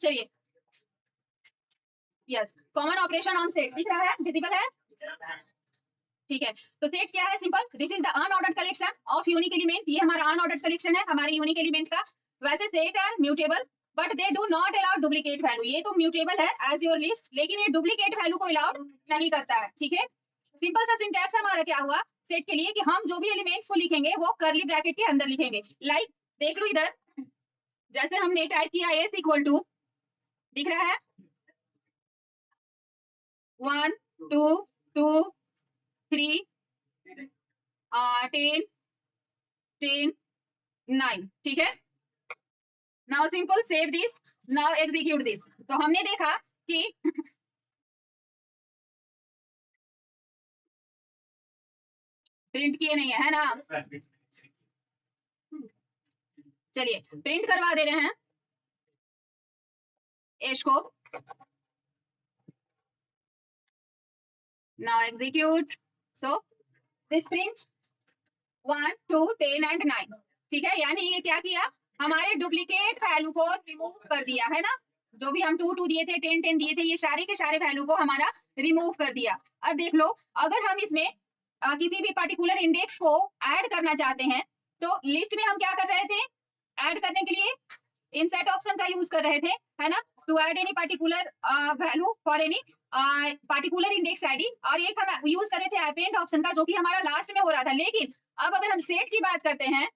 चलिए, yes, common operation on set दिख रहा है, विजिबल है, ठीक है। तो सेट क्या है? Simple, this is the unordered collection of unique element. ये हमारा अनऑर्डर्ड कलेक्शन है हमारे यूनिक एलिमेंट का। वैसे set are mutable but they do not allow duplicate value. ये तो म्यूटेबल है एज योर लिस्ट, लेकिन ये डुप्लीकेट वैल्यू को अलाउ नहीं करता है, ठीक है। सिंपल सा सिंटैक्स हमारा क्या हुआ सेट के लिए कि हम जो भी एलिमेंट्स को लिखेंगे वो कर्ली ब्रैकेट के अंदर लिखेंगे। लाइक देख लो इधर, जैसे हमने टाइप किया एस इक्वल टू, दिख रहा है 1 2 2 3 10 10 9, ठीक है। Now simple save this, now execute this. तो हमने देखा कि प्रिंट किए नहीं है ना, चलिए प्रिंट करवा दे रहे हैं एश को। Now execute, so this print 1 2 10 and 9, ठीक है। यानी ये क्या किया, हमारे डुप्लीकेट वैल्यू को रिमूव कर दिया है ना। जो भी हम 2 2 दिए थे, 10 10 दिए थे, ये सारे के सारे वैल्यू को हमारा रिमूव कर दिया। अब देख लो, अगर हम इसमें किसी भी पर्टिकुलर इंडेक्स को ऐड करना चाहते हैं तो लिस्ट में हम क्या कर रहे थे, ऐड करने के लिए इंसर्ट ऑप्शन का यूज कर रहे थे, है ना, to add any particular value for any particular index ID. और एक हम यूज कर रहे थे अपेंड ऑप्शन का, जो कि हमारा लास्ट में हो रहा था। लेकिन अब अगर हम सेट की बात करते हैं,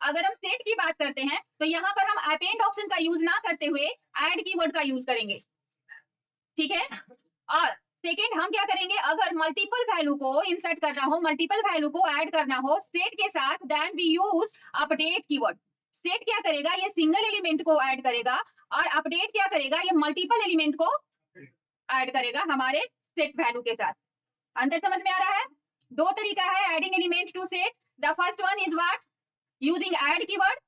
अगर हम सेट की बात करते हैं तो यहाँ पर हम अपेंड ऑप्शन का यूज ना करते हुए ऐड कीवर्ड का यूज करेंगे, ठीक है। और सेकेंड हम क्या करेंगे, अगर मल्टीपल वैल्यू को इंसर्ट करना हो, मल्टीपल वैल्यू को ऐड करना हो सेट के साथ, then we use update keyword. Set क्या करेगा, ये सिंगल एलिमेंट को ऐड करेगा, और अपडेट क्या करेगा, ये मल्टीपल एलिमेंट को ऐड करेगा हमारे सेट वैल्यू के साथ। अंदर समझ में आ रहा है? दो तरीका है adding element to set. The first one is what, using add keyword,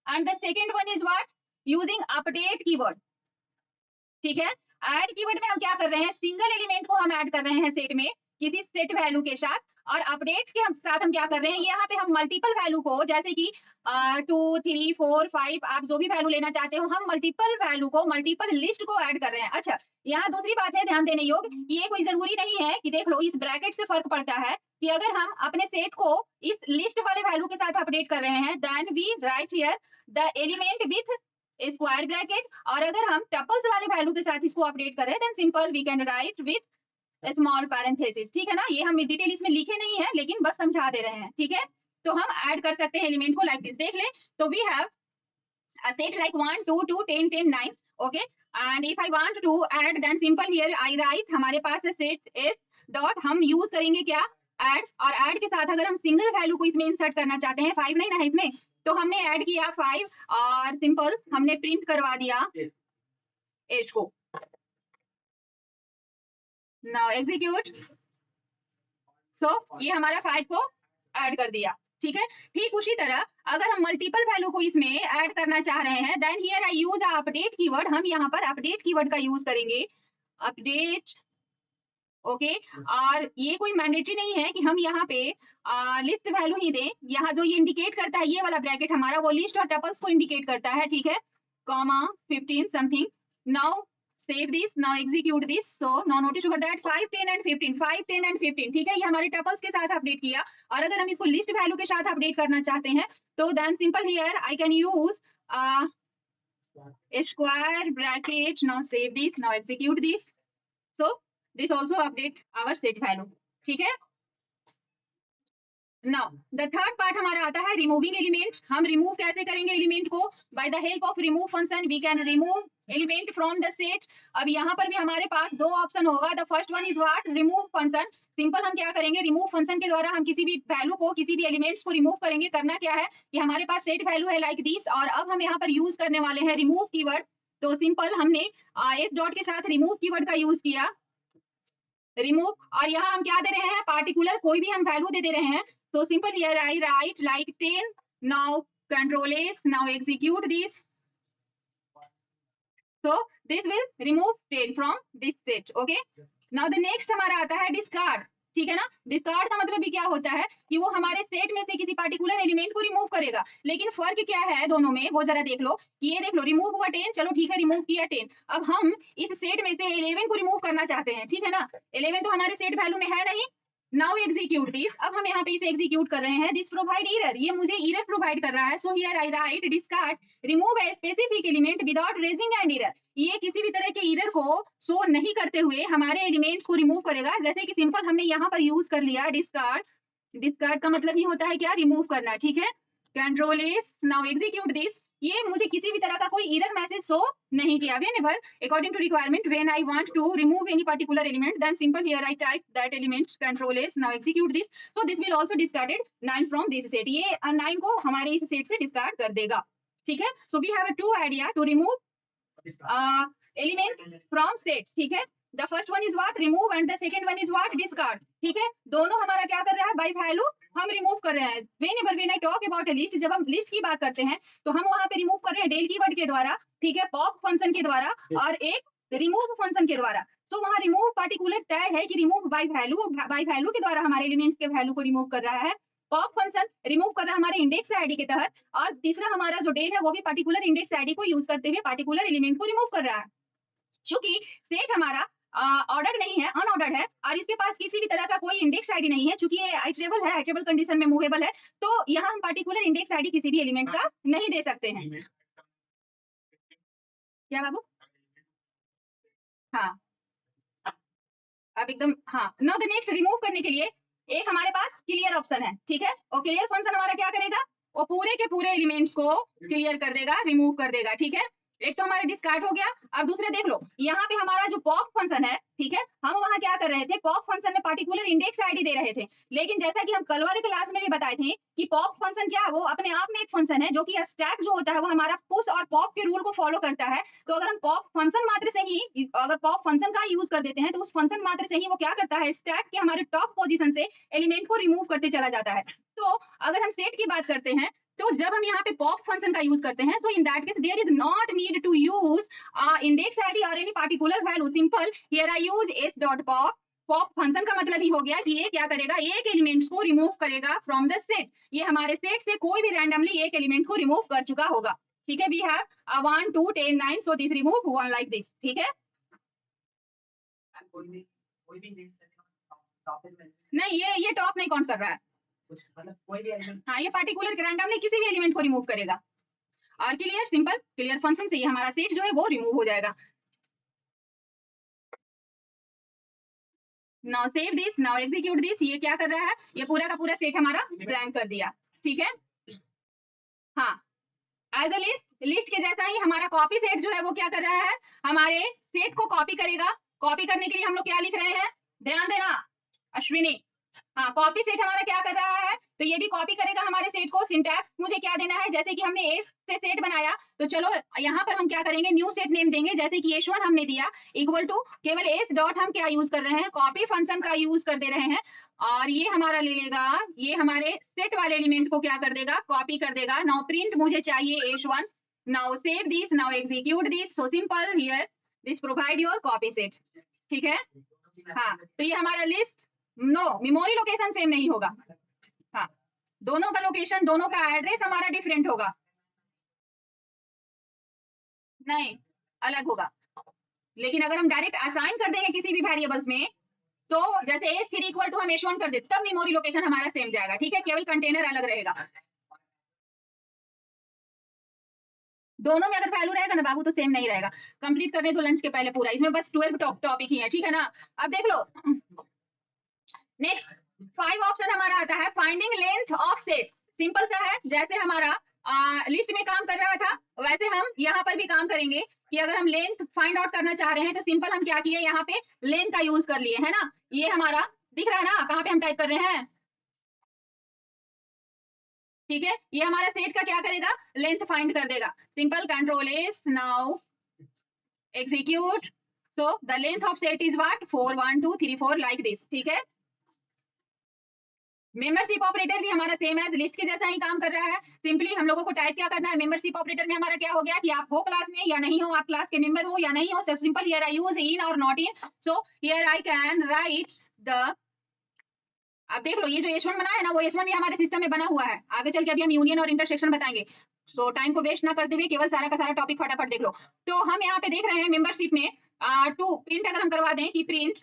and the second one is what, using update keyword, ठीक है। ऐड कीवर्ड में हम क्या कर रहे हैं, सिंगल एलिमेंट को हम ऐड कर रहे हैं सेट में किसी सेट वैल्यू के साथ, और अपडेट के हम साथ हम क्या कर रहे हैं, यहाँ पे हम मल्टीपल वैल्यू को, जैसे कि 2 3 4 5 आप जो भी वैल्यू लेना चाहते हो, हम मल्टीपल वैल्यू को, मल्टीपल लिस्ट को ऐड कर रहे हैं। अच्छा, यहाँ दूसरी बात है ध्यान देने योग्य, ये कोई जरूरी नहीं है कि देख लो इस ब्रैकेट से फर्क पड़ता है कि अगर हम अपने सेट को इस लिस्ट वाले वैल्यू के साथ अपडेट कर रहे हैं, then we write here the element with square bracket, और अगर हम टपल्स वाले वैल्यू के साथ इसको अपडेट कर रहे हैं, then simple we can write with small parenthesis, ठीक है ना। ये हम डिटेल इसमें लिखे नहीं है, लेकिन बस समझा दे रहे हैं, ठीक है। तो हम ऐड कर सकते हैं एलिमेंट को लाइक दिस, देख ले। तो we have a set like 1 2 2 10 10 9, okay, and if I want to add then simple here I write, हमारे पास है set s डॉट, हम यूज करेंगे क्या, ऐड, और ऐड के साथ अगर हम सिंगल वैल्यू को इसमें इंसर्ट करना चाहते हैं, 5 नहीं ना है इसमें, तो हमने ऐड किया 5 और सिंपल हमने प्रिंट करवा दिया एज को। नाउ एग्जीक्यूट, सो ये हमारा 5 को ऐड कर दिया, ठीक है। ठीक उसी तरह अगर हम मल्टीपल वैल्यू को इसमें ऐड करना चाह रहे हैं, then here I use update keyword, हम यहाँ पर अपडेट कीवर्ड का यूज करेंगे, अपडेट, ओके। और ये कोई मैंडेटरी नहीं है कि हम यहाँ पे लिस्ट वैल्यू ही दें, यहाँ जो ये इंडिकेट करता है ये वाला ब्रैकेट हमारा, वो लिस्ट और टपल्स को इंडिकेट करता है, ठीक है, comma 15 something. Now save this, now execute this, so now notice over that 5 10 and 15, 5 10 and 15, ठीक है, ये हमारे टपल्स के साथ अपडेट किया। और अगर हम इसको लिस्ट वैल्यू के साथ अपडेट करना चाहते हैं तो then simple here I can use square bracket, now save this, now execute this, so this also update our set value, ठीक है। नाउ द थर्ड पार्ट हमारा आता है रिमूविंग एलिमेंट। हम रिमूव कैसे करेंगे एलिमेंट को, by the help of remove function we can remove element from the set. अब यहाँ पर भी हमारे पास दो ऑप्शन होगा, the first one is what, remove function. Simple हम क्या करेंगे, रिमूव फंक्शन के द्वारा हम किसी भी वैल्यू को, किसी भी एलिमेंट्स को रिमूव करेंगे। करना क्या है कि हमारे पास सेट वैल्यू है लाइक दिस, और अब हम यहाँ पर यूज करने वाले हैं रिमूव कीवर्ड। तो सिंपल हमने एस डॉट के साथ रिमूव कीवर्ड का यूज किया, रिमूव, और यहाँ हम क्या दे रहे हैं, पार्टिकुलर कोई भी हम वैल्यू दे रहे हैं। So simple here I write like 10, now control S, now execute this, so this will remove 10 from this set, okay। Now the next हमारा आता है discard। ठीक है ना। डिस्कार्ड का मतलब भी क्या होता है कि वो हमारे सेट में से किसी पार्टिकुलर एलिमेंट को रिमूव करेगा। लेकिन फर्क क्या है दोनों में, वो जरा देख लो कि ये देख लो, रिमूव हुआ 10, चलो ठीक है रिमूव किया 10। अब हम इस सेट में से 11 को रिमूव करना चाहते हैं, ठीक है ना। 11 तो हमारे सेट वैल्यू में है नहीं। नाउ एग्जीक्यूट दिस, अब हम यहाँ पे इसे एग्जीक्यूट कर रहे हैं। दिस प्रोवाइड एरर, ये मुझे एरर प्रोवाइड कर रहा है। सो here I right discard remove a specific element without raising an error. ये किसी भी तरह के एरर को शो नहीं करते हुए हमारे एलिमेंट्स को रिमूव करेगा। जैसे कि सिंपल हमने यहाँ पर यूज कर लिया डिस्कार्ड। डिस्कार्ड का मतलब ही होता है क्या, रिमूव करना, ठीक है। Control is now execute this, ये मुझे किसी भी तरह का कोई एरर मैसेज शो नहीं किया। whenever according to requirement when I want to remove any particular element, then simple here I type that element, control s, now execute this. So this will also discarded 9 from this set, ये 9 को हमारे इस set से discard कर देगा, ठीक है। So we have two idea to remove element from set, ठीक है। The first one is what, remove, and the second one is what, discard, ठीक है। दोनों हमारा क्या कर रहा है, बाय वैल्यू हम रिमूव कर रहे हैं। When I talk about a list, जब हम लिस्ट की बात करते हैं तो हम वहां पे रिमूव कर रहे हैं डेल कीवर्ड के द्वारा, ठीक है, पॉप फंक्शन के द्वारा और एक रिमूव फंक्शन के द्वारा। तो वहां रिमूव पार्टिकुलर तय है कि रिमूव बाय वैल्यू के द्वारा हमारे एलिमेंट्स के वैल्यू को रिमूव कर रहा है। पॉप फंक्शन रिमूव कर रहा है हमारे इंडेक्स आईडी के तहत, और तीसरा हमारा जो डेल है वो भी पार्टिकुलर इंडेक्स आईडी को यूज करते हुए पार्टिकुलर एलिमेंट को रिमूव कर रहा है। चूंकि सेट हमारा ऑर्डर नहीं है, अनऑर्डर्ड है, और इसके पास किसी भी तरह का कोई इंडेक्स आईडी नहीं है, चूंकि ये आइटरेबल है, आइटरेबल कंडीशन में मूवेबल है, तो यहाँ हम पार्टिकुलर इंडेक्स आईडी किसी भी एलिमेंट का नहीं दे सकते हैं। क्या बाबू, हाँ अब एकदम, हाँ। नाउ द नेक्स्ट, रिमूव करने के लिए एक हमारे पास क्लियर ऑप्शन है, ठीक है। और क्लियर फंक्शन हमारा क्या करेगा, वो पूरे के पूरे एलिमेंट्स को क्लियर कर देगा, रिमूव कर देगा, ठीक है। एक तो हमारे डिस्कार्ड हो गया। अब दूसरे देख लो, यहाँ पे हमारा जो पॉप फंक्शन है, ठीक है, हम वहां क्या कर रहे थे, पॉप फंक्शन में पार्टिकुलर इंडेक्स आईडी दे रहे थे। लेकिन जैसा कि हम कल वाले क्लास में भी बताए थे कि पॉप फंक्शन क्या है, वो अपने आप में एक फंक्शन है जो कि स्टैक जो होता है वो हमारा पुश और पॉप के रूल को फॉलो करता है। तो अगर हम पॉप फंक्शन मात्र से ही, अगर पॉप फंक्शन का यूज कर देते हैं तो उस फंक्शन मात्र से ही वो क्या करता है, स्टैक के हमारे टॉप पोजीशन से एलिमेंट को रिमूव करते चला जाता है। तो अगर हम सेट की बात करते हैं, तो जब हम यहाँ पे पॉप फंक्शन का यूज करते हैं, तो in that case there is not need to use index ID और any particular value, simple here I use s dot pop. Pop function का मतलब ही हो गया कि ये क्या करेगा, एक एलिमेंट्स को रिमूव करेगा फ्रॉम द सेट। ये हमारे सेट से कोई भी रैंडमली एक एलिमेंट को रिमूव कर चुका होगा, ठीक है। We have 1 2 10 9, so this remove one like this, ठीक है। नहीं, ये टॉप नहीं काउंट कर रहा है, मतलब कोई भी एलिमेंट, हाँ, ये पार्टिकुलर रैंडमली किसी भी एलिमेंट को रिमूव करेगा। और क्लियर, सिंपल क्लियर फंक्शन से ये हमारा सेट जो है वो रिमूव हो जाएगा। Now save this, now execute this, ये क्या कर रहा है, ये पूरा का पूरा सेट हमारा ब्लैंक कर दिया, ठीक है। हाँ, एज अ लिस्ट के जैसा ही हमारा कॉपी सेट जो है वो क्या कर रहा है, हमारे सेट को कॉपी करेगा। कॉपी करने के लिए हम लोग क्या लिख रहे हैं, ध्यान देना अश्विनी। हाँ, कॉपी सेट हमारा क्या कर रहा है, तो ये भी कॉपी करेगा हमारे सेट को। सिंटैक्स मुझे क्या देना है, जैसे कि हमने एस से सेट बनाया, तो चलो यहाँ पर हम क्या करेंगे, न्यू सेट नेम देंगे, जैसे कि एस1 हमने दिया, इक्वल टू केवल एस डॉट हम क्या यूज कर रहे हैं, कॉपी फंक्शन का यूज कर दे रहे हैं। और ये हमारा ले लेगा, ये हमारे सेट वाले एलिमेंट को क्या कर देगा, कॉपी कर देगा। नाउ प्रिंट मुझे चाहिए S one, now save this, now execute this, so simple here this provide your copy set, ठीक है। हाँ, तो ये हमारा list, no memory location same नहीं होगा, हाँ, दोनों का लोकेशन, दोनों का एड्रेस हमारा डिफरेंट होगा, नहीं अलग होगा। लेकिन अगर हम डायरेक्ट असाइन कर देंगे किसी भी वेरिएबल्स में, तो जैसे एस3 इक्वल टू हम एस1 कर देते, तब मेमोरी लोकेशन हमारा सेम जाएगा, ठीक है, केवल कंटेनर अलग रहेगा। दोनों में अगर वैल्यू रहेगा ना बाबू तो सेम नहीं रहेगा। कंप्लीट करने तो लंच के पहले पूरा, इसमें बस 12 टॉपिक ही है, ठीक है ना। अब देख लो नेक्स्ट 5 ऑप्शन हमारा आता है, finding length of set. Simple सा है, जैसे हमारा लिस्ट में काम कर रहा था वैसे हम यहाँ पर भी काम करेंगे कि अगर हम लेंथ फाइंड आउट करना चाह रहे हैं तो सिंपल हम क्या किए, यहाँ पे लेंथ का यूज कर लिए, है ना। ये हमारा दिख रहा है ना, कहाँ पे हम टाइप कर रहे हैं, ठीक है। ये हमारा सेट का क्या करेगा, लेंथ फाइंड कर देगा। Simple control S, now execute, so the length of set is what, 4 1 2 3 4 like this, ठीक है। मेंबरशिप ऑपरेटर भी हमारा सेम एज लिस्ट के जैसा ही काम कर रहा है। सिंपली हम लोगों को टाइप क्या करना है, मेंबरशिप ऑपरेटर में हमारा क्या हो गया कि आप हो क्लास में या नहीं हो, आप क्लास के मेंबर हो या नहीं हो, simple here I use in और not in, so here I can write the आप देख लो ये जो S1 बना है ना, वो S1 भी हमारे सिस्टम में बना हुआ है। आगे चल के अभी हम यूनियन और इंटरसेक्शन बताएंगे। सो टाइम को वेस्ट ना करते हुए केवल सारा का सारा टॉपिक फटाफट देख लो। तो हम यहाँ पे देख रहे हैं मेंबरशिप में टू प्रिंट अगर हम करवा दें कि प्रिंट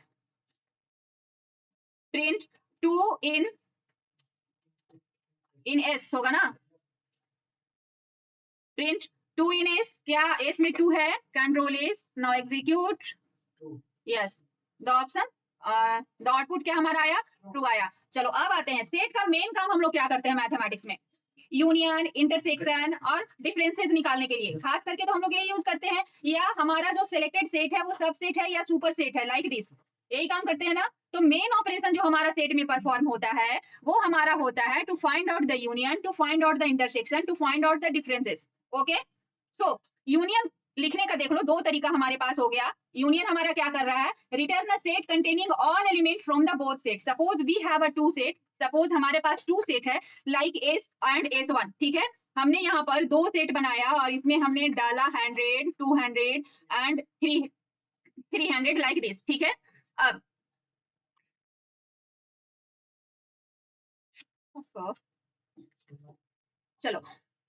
टू इन एस होगा ना, प्रिंट टू इन एस, क्या एस में 2 है, control S, now execute, yes the option, the output क्या हमारा आया, ट्रू आया। चलो अब आते हैं सेट का मेन काम हम लोग क्या करते हैं मैथमेटिक्स में, यूनियन, इंटरसेक्शन और डिफरेंसेस निकालने के लिए खास करके तो हम लोग ये यूज करते हैं, या हमारा जो सिलेक्टेड सेट है वो सब सेट है या सुपर सेट है, लाइक दिस, यही काम करते हैं ना। तो मेन ऑपरेशन जो हमारा सेट में परफॉर्म होता है वो हमारा होता है to find out the union, to find out the intersection, to find out the differences. Okay, so union लिखने का देख लो, दो तरीका हमारे पास हो गया। यूनियन हमारा क्या कर रहा है, return a set containing all element from the both set. Suppose we have a two set, suppose हमारे पास टू सेट है लाइक एस एंड S1, ठीक है। हमने यहाँ पर दो सेट बनाया और इसमें हमने डाला 100, 200 एंड 300 लाइक दिस, ठीक है। अब चलो,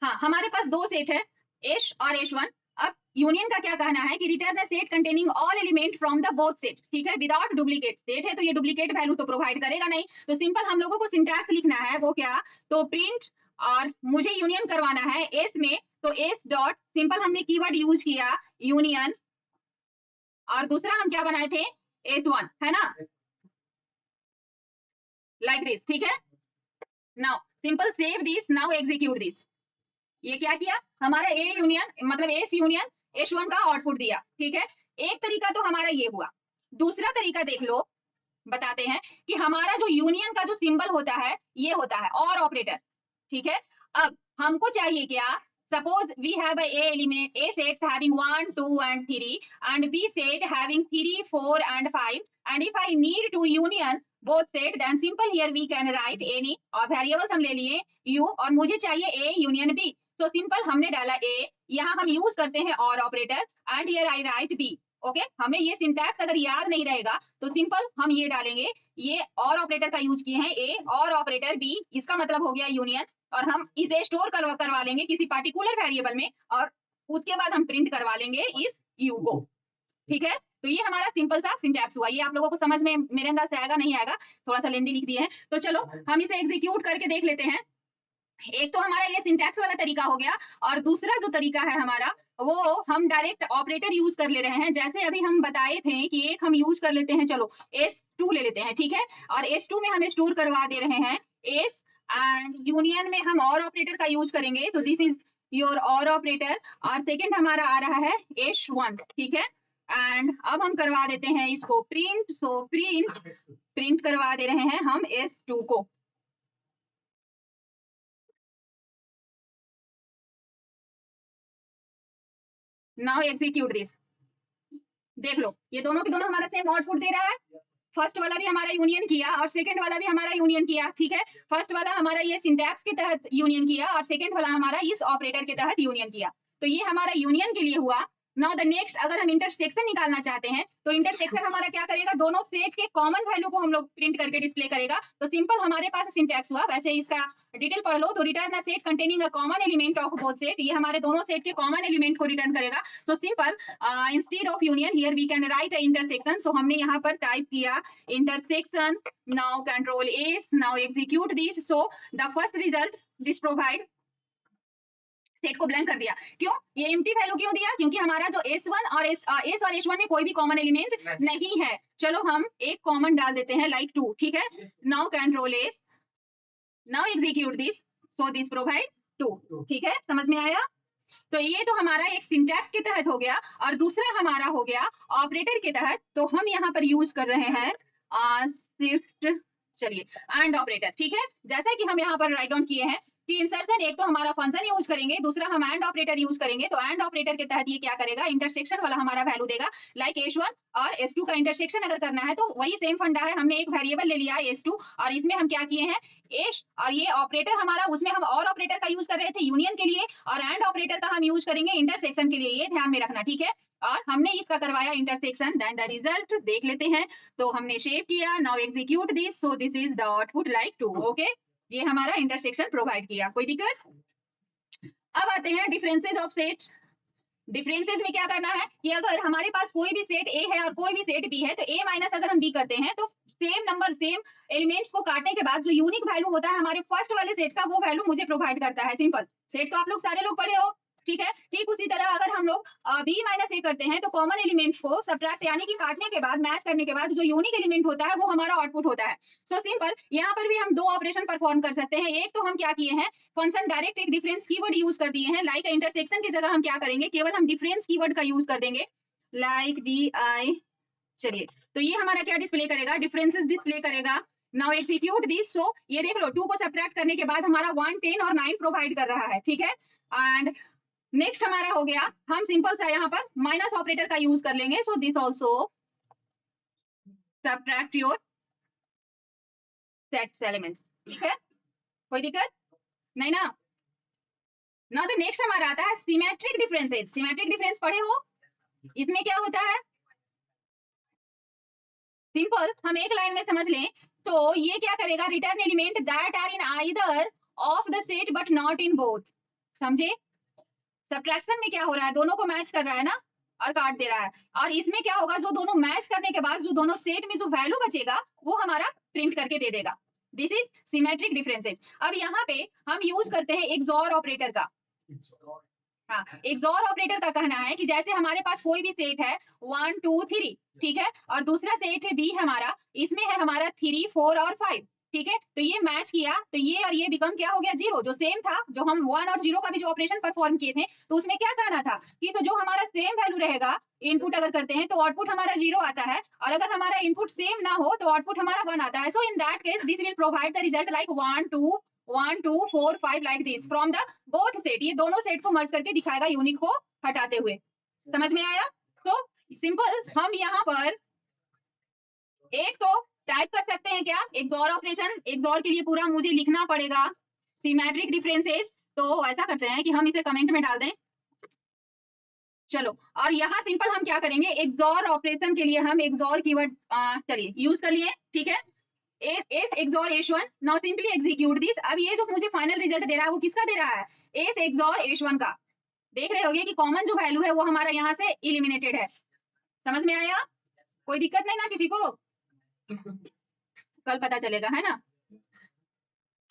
हाँ हमारे पास दो सेट है एस और S1। अब यूनियन का क्या कहना है कि return a set containing all element from the both set, ठीक है, विदाउट डुप्लीकेट। सेट है तो ये डुप्लीकेट वैल्यू तो प्रोवाइड करेगा नहीं, तो सिंपल हम लोगों को सिंटैक्स लिखना है, वो क्या, तो प्रिंट, और मुझे यूनियन करवाना है एस में, तो एस डॉट, सिंपल हमने कीवर्ड यूज किया यूनियन, और दूसरा हम क्या बनाए थे, S1, है ना, लाइक दिस, ठीक है। Now simple save this, now execute this. ये क्या किया, हमारा ए यूनियन मतलब एस यूनियन S1 का आउटपुट दिया, ठीक है। एक तरीका तो हमारा ये हुआ, दूसरा तरीका देख लो, बताते हैं कि हमारा जो यूनियन का जो सिंबल होता है ये होता है और ऑपरेटर, ठीक है। अब हमको चाहिए क्या, suppose we have a element a sets having 1 2 and 3 and b set having 3 4 and 5, and if I need to union both set then simple here we can write any, और वेरिएबल्स हम ले लिए u, और मुझे चाहिए a union b, तो simple हमने डाला a, यहाँ हम यूज करते हैं और operator, and here I right b। Okay, हमें ये सिंटैक्स अगर याद नहीं रहेगा तो सिंपल हम ये डालेंगे, ये और ऑपरेटर का यूज किए हैं a और ऑपरेटर b, इसका मतलब हो गया यूनियन, और हम इसे स्टोर करवा लेंगे किसी पार्टिकुलर वेरिएबल में, और उसके बाद हम प्रिंट करवा लेंगे इस u को, ठीक है। तो ये हमारा सिंपल सा सिंटैक्स हुआ। ये आप लोगों को समझ में मेरे अंदाज से आएगा नहीं आएगा, थोड़ा सा लेंदी लिख दिए हैं, तो चलो हम इसे एग्जीक्यूट करके देख लेते हैं। एक तो हमारा ये सिंटैक्स वाला तरीका हो गया, और दूसरा जो तरीका है हमारा वो हम डायरेक्ट ऑपरेटर यूज कर ले रहे हैं। जैसे अभी हम बताए थे कि एक हम यूज कर लेते हैं, चलो S2 ले लेते हैं, ठीक है, और S2 में हम स्टोर करवा दे रहे हैं एस, एंड यूनियन में हम और ऑपरेटर का यूज करेंगे, तो दिस इज योर और ऑपरेटर, और सेकेंड हमारा आ रहा है S1, ठीक है। एंड अब हम करवा देते हैं इसको प्रिंट, सो प्रिंट करवा दे रहे हैं हम S2 को। नाउ एग्जीक्यूट दिस, देख लो ये दोनों के दोनों हमारा सेम आउटपुट दे रहा है। फर्स्ट वाला भी हमारा यूनियन किया और सेकंड वाला भी हमारा यूनियन किया, ठीक है। फर्स्ट वाला हमारा ये सिंटैक्स के तहत यूनियन किया और सेकंड वाला हमारा इस ऑपरेटर के तहत यूनियन किया, तो ये हमारा यूनियन के लिए हुआ। नाउ द नेक्स्ट, अगर हम इंटरसेक्शन निकालना चाहते हैं तो इंटरसेक्शन हमारा क्या करेगा, दोनों सेट के कॉमन वैल्यू को हम लोग प्रिंट करके डिस्प्ले करेगा। तो सिंपल हमारे पास सिंटैक्स हुआ, वैसे इसका डिटेल पढ़ लो, तो return a set containing a common element of both set, ये हमारे दोनों सेट के कॉमन एलिमेंट को रिटर्न करेगा। तो simple instead of union here we can write a intersection, so हमने यहाँ पर टाइप किया intersection, now control S, now execute this, so the first result this provide, set को ब्लैंक कर दिया, क्यों, ये एम्प्टी वैल्यू क्यों दिया, क्योंकि हमारा जो S1 और S और H1 में कोई भी कॉमन एलिमेंट नहीं है। चलो हम एक कॉमन डाल देते हैं लाइक 2, ठीक है। Now control S, now execute this, so this provide 2, ठीक है, समझ में आया। तो ये तो हमारा एक सिंटैक्स के तहत हो गया, और दूसरा हमारा हो गया ऑपरेटर के तहत। तो हम यहाँ पर यूज कर रहे हैं शिफ्ट, चलिए एंड ऑपरेटर, ठीक है, जैसा कि हम यहाँ पर राइट डाउन किए हैं कि इंसर्शन एक तो हमारा फंक्शन यूज करेंगे, दूसरा हम एंड ऑपरेटर यूज करेंगे। तो एंड ऑपरेटर के तहत ये क्या करेगा, इंटरसेक्शन वाला हमारा वैल्यू देगा। लाइक H1 और H2 का इंटरसेक्शन अगर करना है तो वही सेम फंडा है, हमने एक वेरिएबल ले लिया है H2 और इसमें हम क्या किए हैं एश, और ये ऑपरेटर हमारा उसमें हम और ऑपरेटर का यूज कर रहे थे यूनियन के लिए, और एंड ऑपरेटर का हम यूज करेंगे इंटरसेक्शन के लिए, ये ध्यान में रखना, ठीक है। और हमने इसका करवाया इंटरसेक्शन, देन द रिजल्ट देख लेते हैं। तो हमने शेव किया, now execute this, so this is the output like 2। Okay, ये हमारा इंटरसेक्शन प्रोवाइड किया, कोई दिक्कत। अब आते हैं डिफरेंसेस ऑफ सेट। डिफरेंसेस में क्या करना है कि अगर हमारे पास कोई भी सेट ए है और कोई भी सेट बी है, तो ए माइनस अगर हम बी करते हैं तो सेम नंबर सेम एलिमेंट्स को काटने के बाद जो यूनिक वैल्यू होता है हमारे फर्स्ट वाले सेट का, वो वैल्यू मुझे प्रोवाइड करता है। सिंपल सेट तो आप लोग सारे लोग पढ़े हो, ठीक है। ठीक उसी तरह अगर हम लोग बी माइनस ए करते हैं तो कॉमन एलिमेंट्स को सब्ट्रैक्ट यानी कि काटने के बाद मैच करने के बाद जो यूनिक एलिमेंट होता है वो हमारा आउटपुट होता है। सो सिंपल, यहाँ पर भी हम दो ऑपरेशन परफॉर्म कर सकते हैं। एक तो हम क्या किए हैं, फंक्शन डायरेक्ट एक डिफरेंस कीवर्ड यूज कर दिए हैं। लाइक इंटरसेक्शन की जगह हम क्या करेंगे, केवल हम डिफरेंस कीवर्ड का यूज कर देंगे, लाइक DI। चलिए, तो ये हमारा क्या डिस्प्ले करेगा, डिफरेंसेस डिस्प्ले करेगा। नाउ एग्जीक्यूट दिस, सो ये देख लो 2 को सब्ट्रैक्ट करने के बाद हमारा 1, 10 और 9 प्रोवाइड कर रहा है, ठीक है। एंड नेक्स्ट हमारा हो गया, हम सिंपल सा यहाँ पर माइनस ऑपरेटर का यूज कर लेंगे। So this also subtract your sets elements, ठीक है, कोई दिक्कत नहीं ना। नाउ द नेक्स्ट हमारा आता है सिमेट्रिक डिफरेंसेस। सिमेट्रिक डिफरेंस पढ़े हो, इसमें क्या होता है, सिंपल हम एक लाइन में समझ लें तो ये क्या करेगा, return element that are in either of the set but not in both. समझे, सब्ट्रैक्शन में क्या हो रहा है, दोनों को मैच कर रहा है ना और काट दे रहा है, और इसमें क्या होगा, जो दोनों मैच करने के बाद जो दोनों सेट में जो वैल्यू बचेगा वो हमारा प्रिंट करके दे देगा। This is symmetric differences. अब यहाँ पे हम यूज करते हैं एक्सॉर ऑपरेटर का। हाँ, एक्सॉर ऑपरेटर का कहना है कि जैसे हमारे पास कोई भी सेट है 1, 2, 3, ठीक है, और दूसरा सेट है बी हमारा, इसमें है हमारा 3, 4 और 5, ठीक है। तो ये मैच किया तो ये और ये बिकम क्या हो गया, 0, जो सेम था, जो हम 1 और 0 का भी जो ऑपरेशन परफॉर्म किए थे, तो उसमें क्या कहना था कि तो जो हमारा सेम वैल्यू रहेगा इनपुट अगर करते हैं तो आउटपुट हमारा 0 आता है, और अगर हमारा इनपुट सेम ना हो तो आउटपुट हमारा 1 आता है। So in that case this will provide the result like 1, 2, 1, 2, 4, 5 like this from the both set. ये दोनों सेट को मर्ज करके दिखाएगा यूनिक को हटाते हुए। समझ में आया। तो सिंपल हम यहाँ पर एक तो टाइप कर सकते हैं क्या, एक्सॉर ऑपरेशन। एक्सॉर के लिए पूरा मुझे लिखना पड़ेगा सिमेट्रिक डिफरेंसेस, तो ऐसा करते हैं कि हम इसे कमेंट में डाल दें। चलो, और यहाँ सिंपल हम क्या करेंगे, एक्सॉर ऑपरेशन के लिए हम एक्सॉर कीवर्ड चलिए यूज कर लिए, ठीक है। S XOR H1, now simply execute this. अब ये जो मुझे फाइनल रिजल्ट दे रहा है वो किसका दे रहा है, एस एक्सॉर H1 का। देख रहे होगे कि कॉमन जो वैल्यू है वो हमारा यहाँ से इलिमिनेटेड है। समझ में आया, कोई दिक्कत नहीं ना किसी को, कल पता चलेगा, है ना।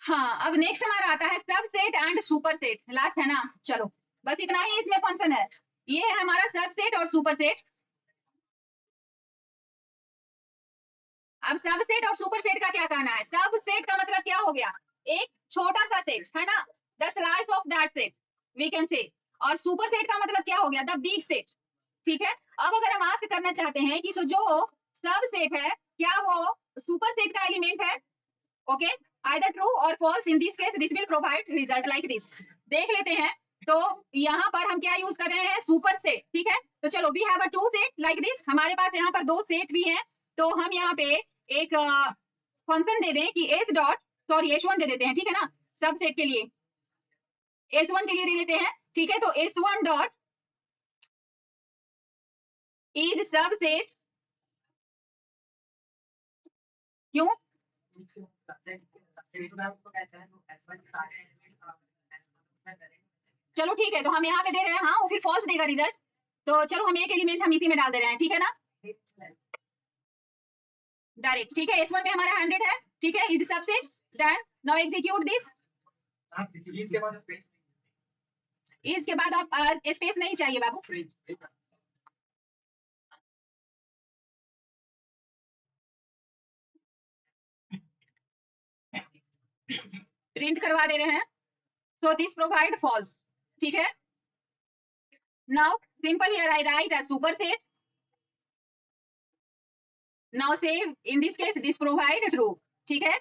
हाँ, अब नेक्स्ट हमारा आता है सबसेट एंड सुपरसेट, लास्ट है ना। चलो बस इतना ही इसमें फंक्शन है, ये है हमारा सबसेट और सुपरसेट। अब सबसेट और सुपरसेट का क्या कहना है, सबसेट का मतलब क्या हो गया, एक छोटा सा सेट है ना, the slice of that set we can say, और सुपरसेट का मतलब क्या हो गया, द बिग सेट, ठीक है। अब अगर हम आस्क करना चाहते हैं कि जो सबसेट है क्या वो सुपरसेट का एलिमेंट है, ओके, आइदर ट्रू और false, in this case this will provide result like this. देख लेते हैं, तो यहाँ पर हम क्या यूज कर रहे हैं, सुपरसेट, ठीक है। तो चलो we have a two set like this, हमारे पास यहाँ पर दो सेट भी हैं, तो हम यहाँ पे एक फंक्शन दे दें कि एस डॉट, सॉरी H1 दे देते हैं, ठीक है ना, सबसेट के लिए S1 के लिए दे देते हैं, ठीक है। तो S1 डॉट इज सबसेट, क्यों, चलो ठीक है, तो हम यहाँ पे दे रहे हैं, हाँ वो फिर फॉल्स देगा रिजल्ट, तो चलो हम एक एलिमेंट हम इसी में डाल दे रहे हैं, ठीक है ना, डायरेक्ट, ठीक है। S1 में हमारा 100 है, ठीक है, is subset, then now execute this. इसके बाद आप स्पेस नहीं चाहिए बाबू, प्रिंट करवा दे रहे हैं, सो दिस प्रोवाइड फॉल्स, ठीक है। Now simple here I right a superset, now save in this case this provide true, ठीक है,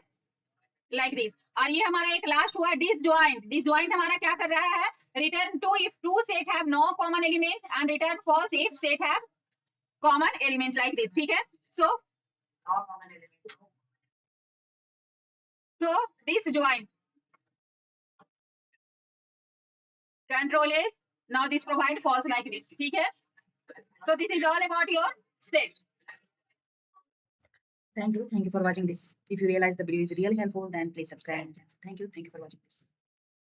लाइक दिस। और ये हमारा एक लास्ट हुआ डिसजॉइंट। डिसजॉइंट हमारा क्या कर रहा है, return true if two set have no common element and return false if set have common element like this, ठीक है। सो disjoint control is now this provide false like this, ठीक है। So this is all about your set. Thank you for watching this. If you realize the video is really helpful, then please subscribe. Thank you for watching this.